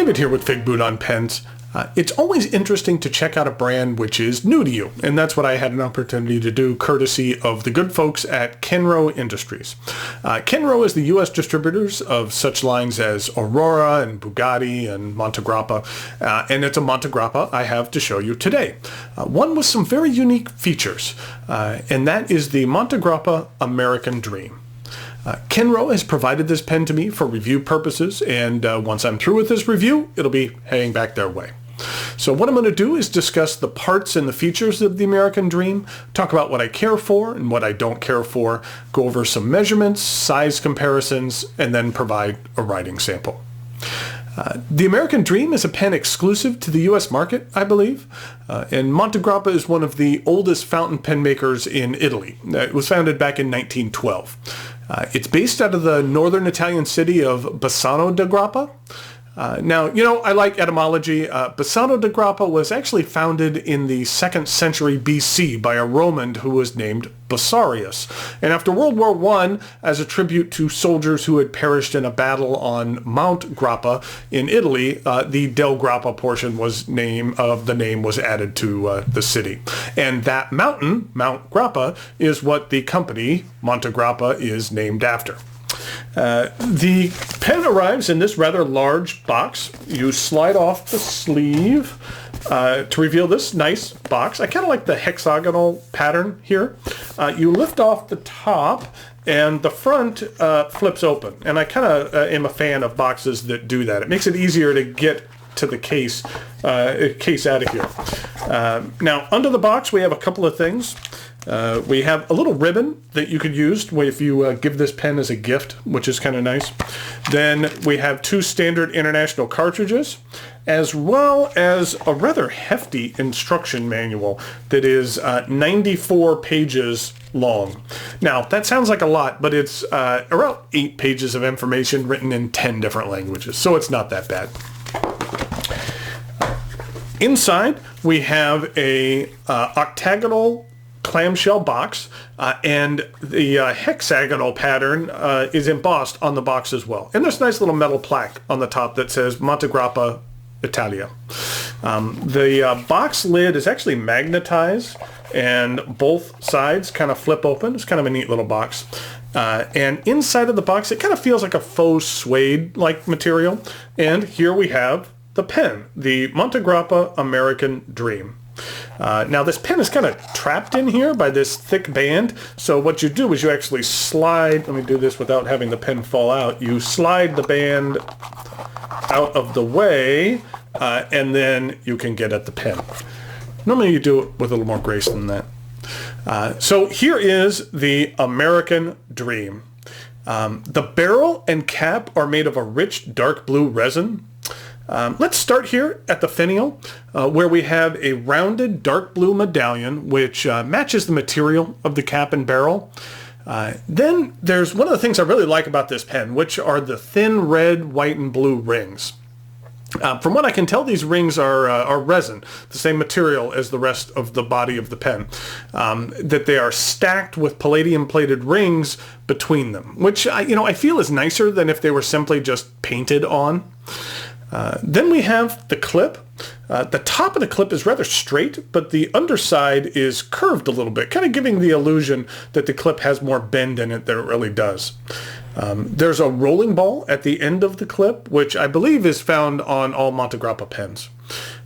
David here with Fig Boot on Pens. It's always interesting to check out a brand which is new to you, and that's what I had an opportunity to do courtesy of the good folks at Kenro Industries. Kenro is the U.S. distributors of such lines as Aurora and Bugatti and Montegrappa, and it's a Montegrappa I have to show you today. One with some very unique features, and that is the Montegrappa American Dream. Kenro has provided this pen to me for review purposes, and once I'm through with this review, it'll be heading back their way. So what I'm going to do is discuss the parts and the features of the American Dream, talk about what I care for and what I don't care for, go over some measurements, size comparisons, and then provide a writing sample. The American Dream is a pen exclusive to the U.S. market, I believe, and Montegrappa is one of the oldest fountain pen makers in Italy. It was founded back in 1912. It's based out of the northern Italian city of Bassano di Grappa. Now, you know, I like etymology. Bassano di Grappa was actually founded in the 2nd century BC by a Roman who was named Bessarius. And after World War I, as a tribute to soldiers who had perished in a battle on Mount Grappa in Italy, the Del Grappa portion was the name was added to the city. And that mountain, Mount Grappa, is what the company Montegrappa is named after. The pen arrives in this rather large box. You slide off the sleeve to reveal this nice box. I kind of like the hexagonal pattern here. You lift off the top and the front flips open. And I kind of am a fan of boxes that do that. It makes it easier to get to the case out of here. Now, under the box, we have a couple of things. We have a little ribbon that you could use if you give this pen as a gift, which is kind of nice. Then we have 2 standard international cartridges, as well as a rather hefty instruction manual that is 94 pages long. Now, that sounds like a lot, but it's around 8 pages of information written in 10 different languages, so it's not that bad. Inside, we have a octagonal clamshell box, and the hexagonal pattern is embossed on the box as well. And there's a nice little metal plaque on the top that says Montegrappa Italia. The box lid is actually magnetized, and both sides kind of flip open. It's kind of a neat little box. And inside of the box, it kind of feels like a faux suede-like material. And here we have the pen, the Montegrappa American Dream. Now this pen is kind of trapped in here by this thick band, so what you do is you actually slide, let me do this without having the pen fall out, you slide the band out of the way, and then you can get at the pen. Normally you do it with a little more grace than that. So here is the American Dream. The barrel and cap are made of a rich dark blue resin. Let's start here at the Finial, where we have a rounded dark blue medallion which matches the material of the cap and barrel. Then there's one of the things I really like about this pen, which are the thin red, white, and blue rings. From what I can tell, these rings are resin, the same material as the rest of the body of the pen. That they are stacked with palladium-plated rings between them, which I feel is nicer than if they were simply just painted on. Then we have the clip. The top of the clip is rather straight, but the underside is curved a little bit, kind of giving the illusion that the clip has more bend in it than it really does. There's a rolling ball at the end of the clip, which I believe is found on all Montegrappa pens.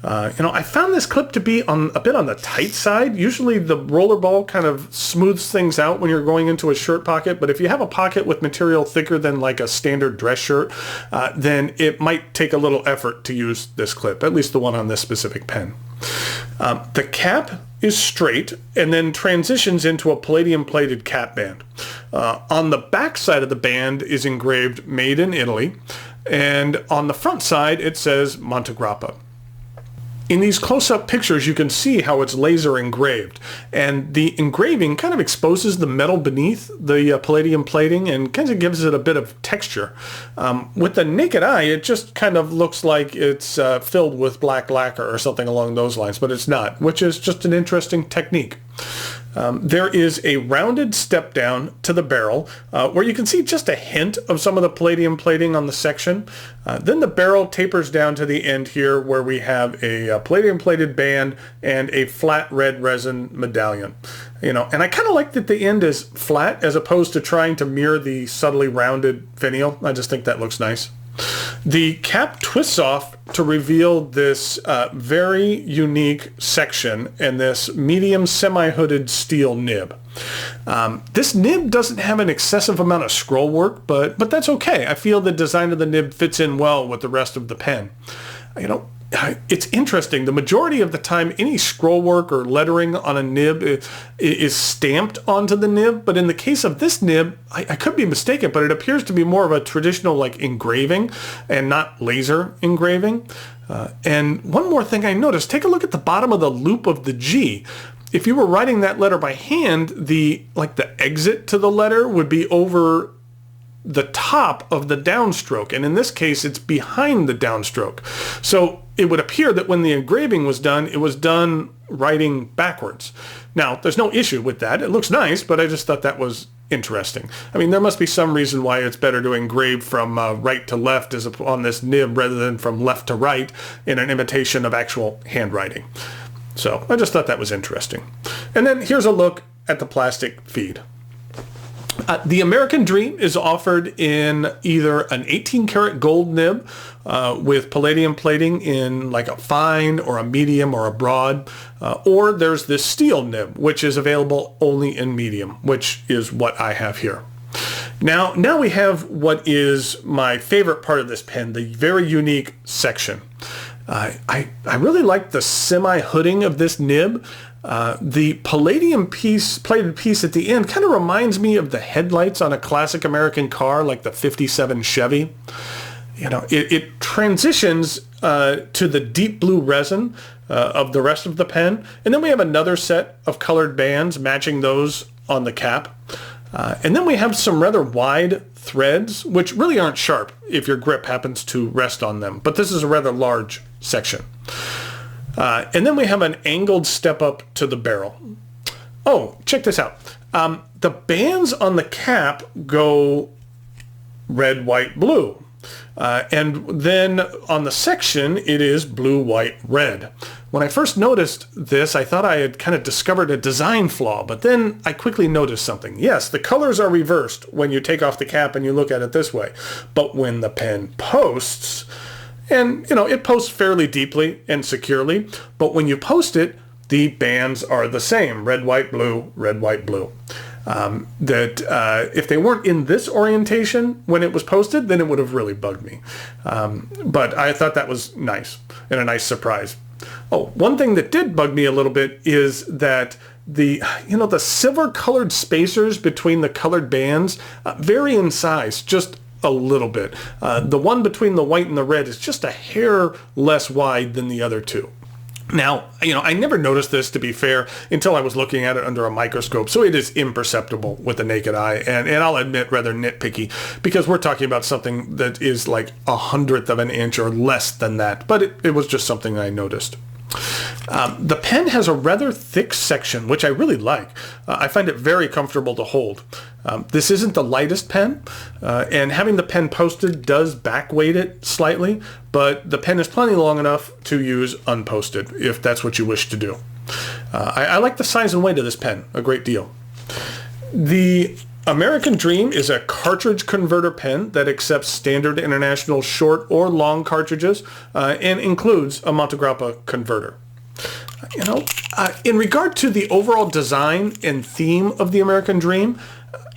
I found this clip to be a bit on the tight side. Usually the roller ball kind of smooths things out when you're going into a shirt pocket, but if you have a pocket with material thicker than like a standard dress shirt, then it might take a little effort to use this clip, at least the one on this specific pen. The cap is straight and then transitions into a palladium-plated cap band. On the back side of the band is engraved Made in Italy, and on the front side it says Montegrappa. In these close-up pictures, you can see how it's laser engraved, and the engraving kind of exposes the metal beneath the palladium plating and kind of gives it a bit of texture. With the naked eye, it just kind of looks like it's filled with black lacquer or something along those lines, but it's not, which is just an interesting technique. There is a rounded step down to the barrel where you can see just a hint of some of the palladium plating on the section. Then the barrel tapers down to the end here where we have a palladium plated band and a flat red resin medallion. And I kind of like that the end is flat as opposed to trying to mirror the subtly rounded finial. I just think that looks nice. The cap twists off to reveal this very unique section and this medium semi-hooded steel nib. This nib doesn't have an excessive amount of scroll work, but that's okay. I feel the design of the nib fits in well with the rest of the pen. It's interesting. The majority of the time, any scroll work or lettering on a nib is stamped onto the nib. But in the case of this nib, I could be mistaken, but it appears to be more of a traditional like engraving and not laser engraving. And one more thing I noticed, take a look at the bottom of the loop of the G. If you were writing that letter by hand, the exit to the letter would be over the top of the downstroke, and in this case it's behind the downstroke. So it would appear that when the engraving was done, it was done writing backwards. Now there's no issue with that. It looks nice, but I just thought that was interesting. I mean, there must be some reason why it's better to engrave from right to left as on this nib rather than from left to right in an imitation of actual handwriting. So I just thought that was interesting. And then here's a look at the plastic feed. The American Dream is offered in either an 18 karat gold nib with palladium plating in like a fine or a medium or a broad, or there's this steel nib, which is available only in medium, which is what I have here. Now we have what is my favorite part of this pen, the very unique section. I really like the semi-hooding of this nib. The palladium plated piece at the end kind of reminds me of the headlights on a classic American car like the 57 Chevy. It transitions to the deep blue resin of the rest of the pen. And then we have another set of colored bands matching those on the cap. And then we have some rather wide threads, which really aren't sharp if your grip happens to rest on them. But this is a rather large section. And then we have an angled step up to the barrel. Oh, check this out. The bands on the cap go red, white, blue. And then on the section, it is blue, white, red. When I first noticed this, I thought I had kind of discovered a design flaw, but then I quickly noticed something. Yes, the colors are reversed when you take off the cap and you look at it this way. But when the pen posts, and it posts fairly deeply and securely, but when you post it, the bands are the same, red, white, blue, red, white, blue. If they weren't in this orientation when it was posted, then it would have really bugged me. But I thought that was nice and a nice surprise. Oh, one thing that did bug me a little bit is that the silver colored spacers between the colored bands vary in size just a little bit. The one between the white and the red is just a hair less wide than the other two. Now, I never noticed this, to be fair, until I was looking at it under a microscope, so it is imperceptible with the naked eye, and I'll admit rather nitpicky, because we're talking about something that is like 1/100th of an inch or less than that, but it was just something I noticed. The pen has a rather thick section, which I really like. I find it very comfortable to hold. This isn't the lightest pen, and having the pen posted does backweight it slightly, but the pen is plenty long enough to use unposted, if that's what you wish to do. I like the size and weight of this pen a great deal. The American Dream is a cartridge converter pen that accepts standard international short or long cartridges and includes a Montegrappa converter. In regard to the overall design and theme of the American Dream,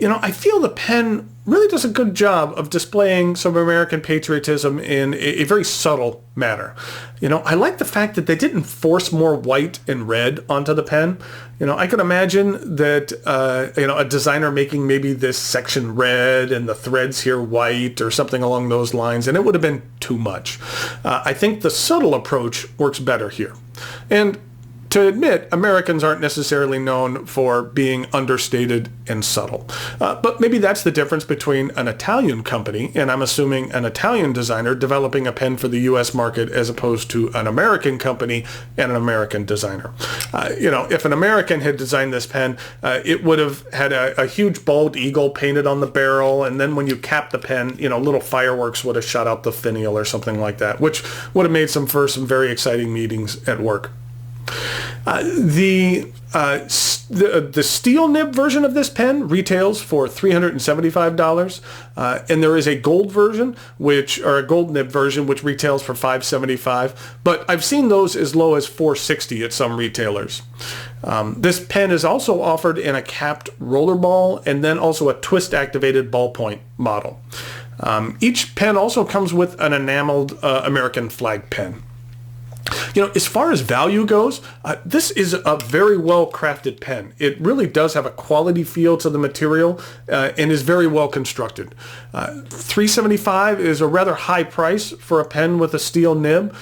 I feel the pen really does a good job of displaying some American patriotism in a very subtle manner. I like the fact that they didn't force more white and red onto the pen. I could imagine that, a designer making maybe this section red and the threads here white or something along those lines, and it would have been too much. I think the subtle approach works better here. And to admit, Americans aren't necessarily known for being understated and subtle. But maybe that's the difference between an Italian company, and I'm assuming an Italian designer developing a pen for the U.S. market as opposed to an American company and an American designer. If an American had designed this pen, it would have had a huge bald eagle painted on the barrel, and then when you cap the pen, little fireworks would have shot out the finial or something like that, which would have made for some very exciting meetings at work. The steel nib version of this pen retails for $375, and there is a gold version, a gold nib version, which retails for $575. But I've seen those as low as $460 at some retailers. This pen is also offered in a capped roller ball and then also a twist-activated ballpoint model. Each pen also comes with an enameled American flag pen. As far as value goes, this is a very well-crafted pen. It really does have a quality feel to the material and is very well constructed. $375 is a rather high price for a pen with a steel nib,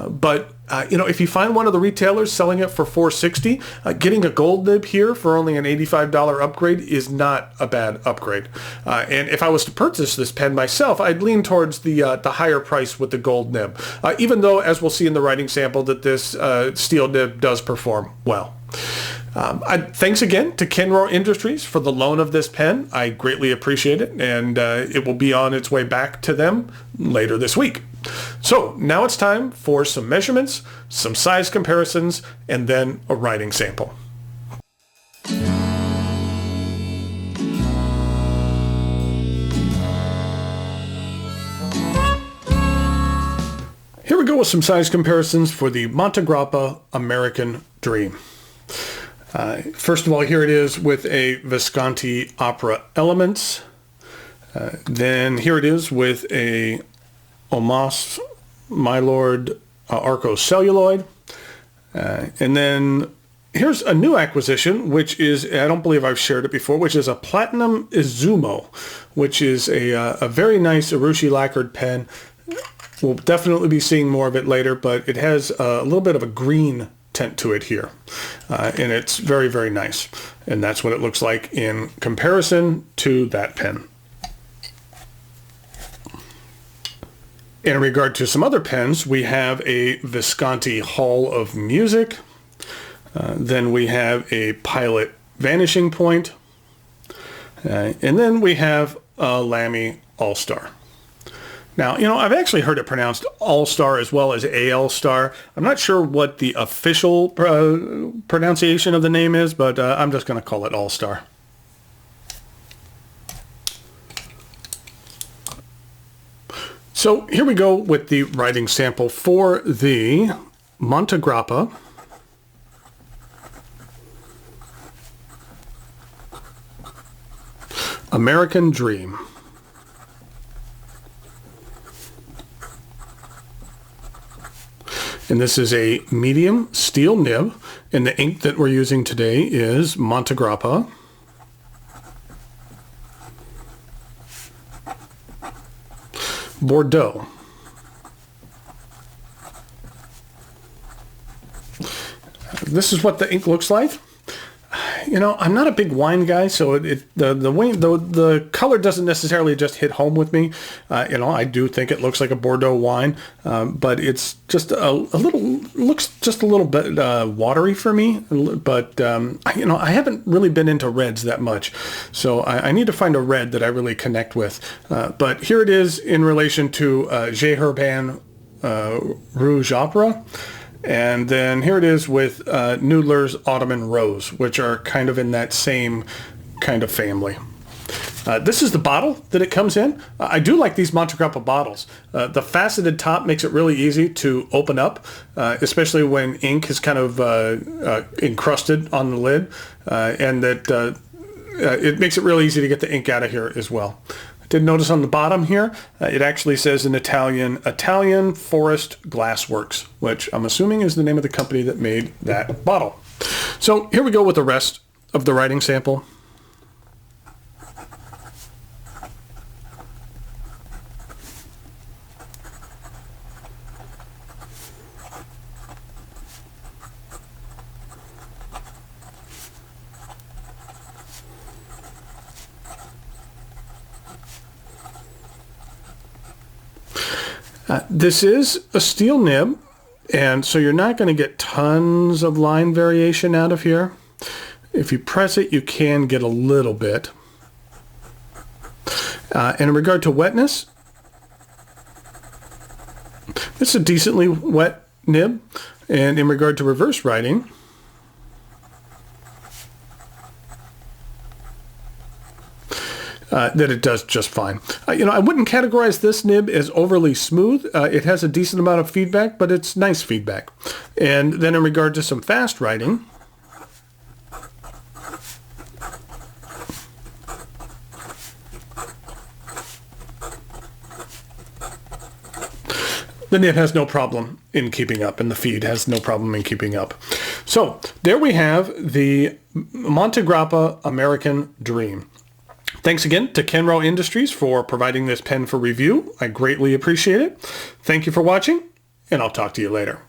but if you find one of the retailers selling it for $460, getting a gold nib here for only an $85 upgrade is not a bad upgrade. And if I was to purchase this pen myself, I'd lean towards the higher price with the gold nib, even though, as we'll see in the writing sample, that this steel nib does perform well. Thanks again to Kenro Industries for the loan of this pen. I greatly appreciate it, and it will be on its way back to them later this week. So now it's time for some measurements, some size comparisons, and then a writing sample. Here we go with some size comparisons for the Montegrappa American Dream. First of all, here it is with a Visconti Opera Elements. Then here it is with a Omas Mylord Arco Celluloid. And then here's a new acquisition, which is, I don't believe I've shared it before, which is a Platinum Izumo, which is a very nice Urushi lacquered pen. We'll definitely be seeing more of it later, but it has a little bit of a green tint to it here. And it's very, very nice. And that's what it looks like in comparison to that pen. In regard to some other pens, we have a Visconti Hall of Music. Then we have a Pilot Vanishing Point. And then we have a Lamy All-Star. Now, I've actually heard it pronounced All-Star as well as AL-Star. I'm not sure what the official pronunciation of the name is, but I'm just going to call it All-Star. So here we go with the writing sample for the Montegrappa American Dream. And this is a medium steel nib, and the ink that we're using today is Montegrappa Bordeaux. This is what the ink looks like. I'm not a big wine guy, so the color doesn't necessarily just hit home with me. I do think it looks like a Bordeaux wine, but it's just looks just a little bit watery for me. But I haven't really been into reds that much, so I need to find a red that I really connect with. But here it is in relation to J. Herbin Rouge Opera. And then here it is with Noodler's Ottoman Rose, which are kind of in that same kind of family. This is the bottle that it comes in. I do like these Montegrappa bottles. The faceted top makes it really easy to open up, especially when ink is kind of encrusted on the lid, and that it makes it really easy to get the ink out of here as well. Did notice on the bottom here, it actually says in Italian Forest Glassworks, which I'm assuming is the name of the company that made that bottle. So here we go with the rest of the writing sample. This is a steel nib, and so you're not going to get tons of line variation out of here. If you press it, you can get a little bit. And in regard to wetness, it's a decently wet nib. And in regard to reverse writing, that it does just fine. I wouldn't categorize this nib as overly smooth. It has a decent amount of feedback, but it's nice feedback. And then in regard to some fast writing, the nib has no problem in keeping up, and the feed has no problem in keeping up. So there we have the Montegrappa American Dream. Thanks again to Kenro Industries for providing this pen for review. I greatly appreciate it. Thank you for watching, and I'll talk to you later.